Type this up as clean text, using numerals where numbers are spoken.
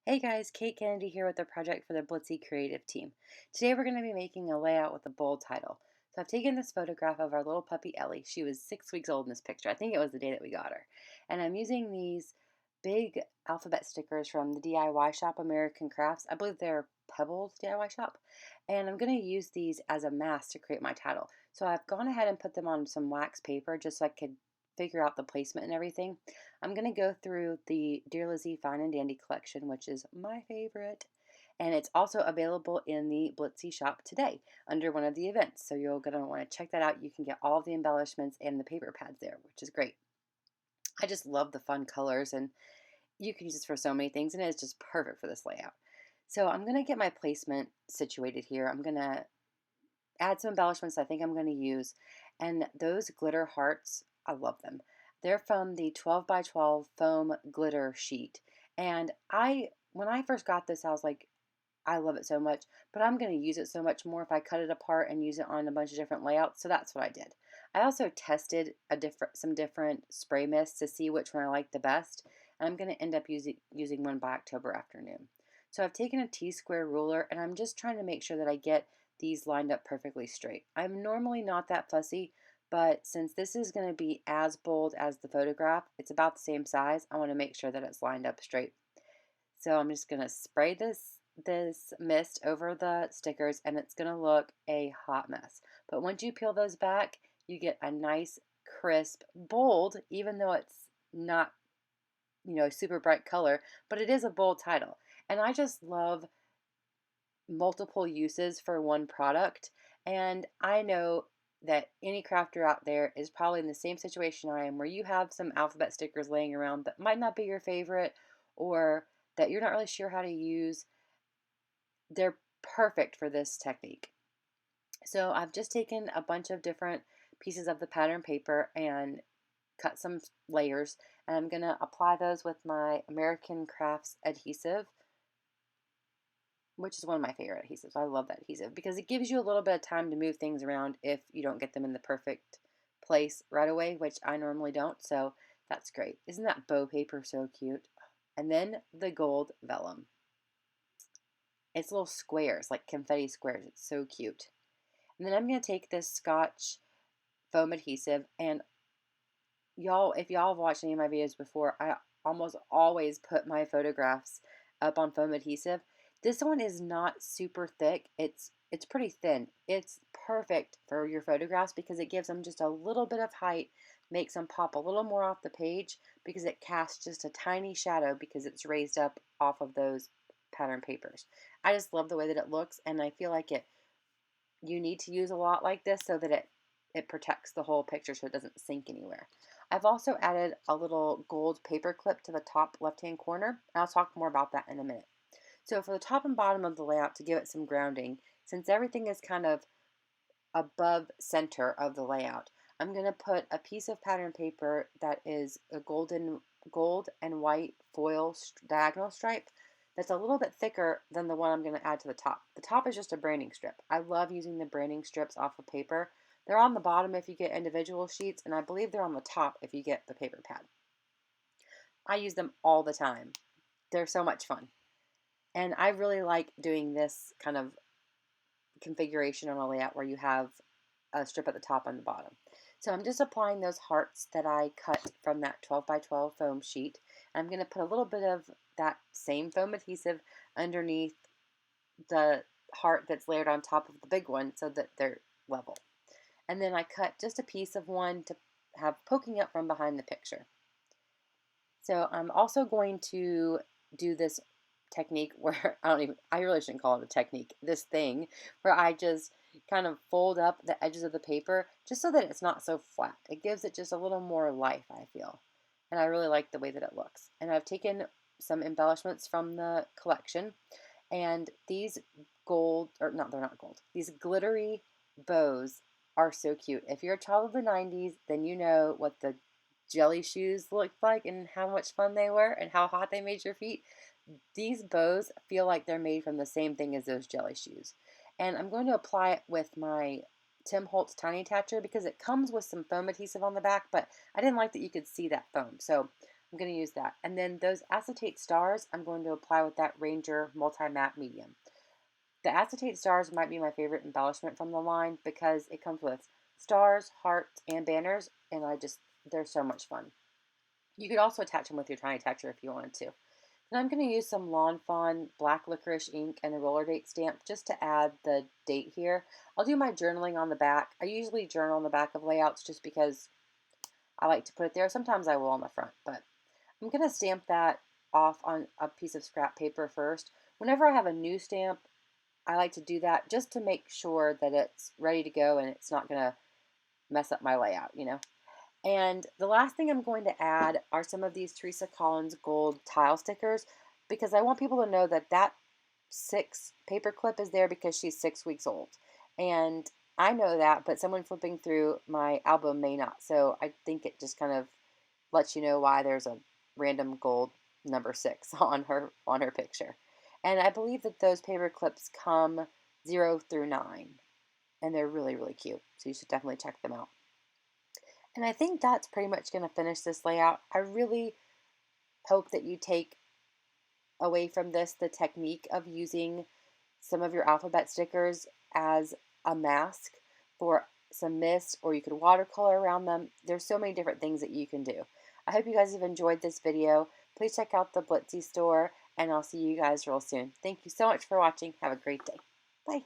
Hey guys, Kate Kennedy here with a project for the Blitsy creative team. Today we're going to be making a layout with a bold title. So I've taken this photograph of our little puppy Ellie. She was 6 weeks old in this picture. I think it was the day that we got her. And I'm using these big alphabet stickers from the DIY shop American Crafts. I believe they're Pebbles DIY shop. And I'm going to use these as a mask to create my title. So I've gone ahead and put them on some wax paper just so I could figure out the placement and everything. I'm going to go through the Dear Lizzie Fine and Dandy collection, which is my favorite. And it's also available in the Blitsy shop today under one of the events. So you're going to want to check that out. You can get all of the embellishments and the paper pads there, which is great. I just love the fun colors, and you can use this for so many things, and it's just perfect for this layout. So I'm going to get my placement situated here. I'm going to add some embellishments I think I'm going to use. And those glitter hearts, I love them. They're from the 12 by 12 foam glitter sheet. And when I first got this, I was like, I love it so much, but I'm going to use it so much more if I cut it apart and use it on a bunch of different layouts. So that's what I did. I also tested some different spray mists to see which one I like the best. And I'm going to end up using one by October afternoon. So I've taken a T-square ruler and I'm just trying to make sure that I get these lined up perfectly straight. I'm normally not that fussy, but since this is going to be as bold as the photograph, it's about the same size, I want to make sure that it's lined up straight. So I'm just going to spray this mist over the stickers and it's going to look a hot mess. But once you peel those back, you get a nice, crisp, bold, even though it's not, super bright color, but it is a bold title. And I just love multiple uses for one product. And I know that any crafter out there is probably in the same situation I am, where you have some alphabet stickers laying around that might not be your favorite or that you're not really sure how to use. They're perfect for this technique. So I've just taken a bunch of different pieces of the pattern paper and cut some layers, and I'm going to apply those with my American Crafts adhesive, which is one of my favorite adhesives. I love that adhesive because it gives you a little bit of time to move things around if you don't get them in the perfect place right away, which I normally don't. So that's great. Isn't that bow paper so cute? And then the gold vellum. It's little squares, like confetti squares. It's so cute. And then I'm going to take this Scotch foam adhesive, and if y'all have watched any of my videos before, I almost always put my photographs up on foam adhesive. This one is not super thick. It's pretty thin. It's perfect for your photographs because it gives them just a little bit of height, makes them pop a little more off the page because it casts just a tiny shadow because it's raised up off of those pattern papers. I just love the way that it looks, and I feel like you need to use a lot like this so that it protects the whole picture so it doesn't sink anywhere. I've also added a little gold paper clip to the top left-hand corner, and I'll talk more about that in a minute. So for the top and bottom of the layout, to give it some grounding, since everything is kind of above center of the layout, I'm going to put a piece of pattern paper that is a gold and white foil diagonal stripe that's a little bit thicker than the one I'm going to add to the top. The top is just a branding strip. I love using the branding strips off of paper. They're on the bottom if you get individual sheets, and I believe they're on the top if you get the paper pad. I use them all the time. They're so much fun. And I really like doing this kind of configuration on a layout where you have a strip at the top and the bottom. So I'm just applying those hearts that I cut from that 12 by 12 foam sheet. I'm going to put a little bit of that same foam adhesive underneath the heart that's layered on top of the big one so that they're level. And then I cut just a piece of one to have poking up from behind the picture. So I'm also going to do this technique where I really shouldn't call it a technique, this thing where I just kind of fold up the edges of the paper just so that it's not so flat. It gives it just a little more life, I feel. And I really like the way that it looks. And I've taken some embellishments from the collection, and these they're not gold, these glittery bows are so cute. If you're a child of the 90s, then you know what the jelly shoes looked like and how much fun they were and how hot they made your feet. These bows feel like they're made from the same thing as those jelly shoes. And I'm going to apply it with my Tim Holtz Tiny Attacher because it comes with some foam adhesive on the back, but I didn't like that you could see that foam. So I'm going to use that. And then those acetate stars, I'm going to apply with that Ranger Multi-Matte Medium. The acetate stars might be my favorite embellishment from the line because it comes with stars, hearts, and banners, and they're so much fun. You could also attach them with your tiny toucher if you wanted to. And I'm going to use some Lawn Fawn black licorice ink and a roller date stamp just to add the date here. I'll do my journaling on the back. I usually journal on the back of layouts just because I like to put it there. Sometimes I will on the front, but I'm going to stamp that off on a piece of scrap paper first. Whenever I have a new stamp, I like to do that just to make sure that it's ready to go and it's not going to mess up my layout, you know. And the last thing I'm going to add are some of these Teresa Collins gold tile stickers because I want people to know that that 6 paper clip is there because she's 6 weeks old. And I know that, but someone flipping through my album may not. So I think it just kind of lets you know why there's a random gold number 6 on her picture. And I believe that those paper clips come 0 through 9. And they're really, really cute. So you should definitely check them out. And I think that's pretty much going to finish this layout. I really hope that you take away from this the technique of using some of your alphabet stickers as a mask for some mist, or you could watercolor around them. There's so many different things that you can do. I hope you guys have enjoyed this video. Please check out the Blitsy store, and I'll see you guys real soon. Thank you so much for watching. Have a great day. Bye.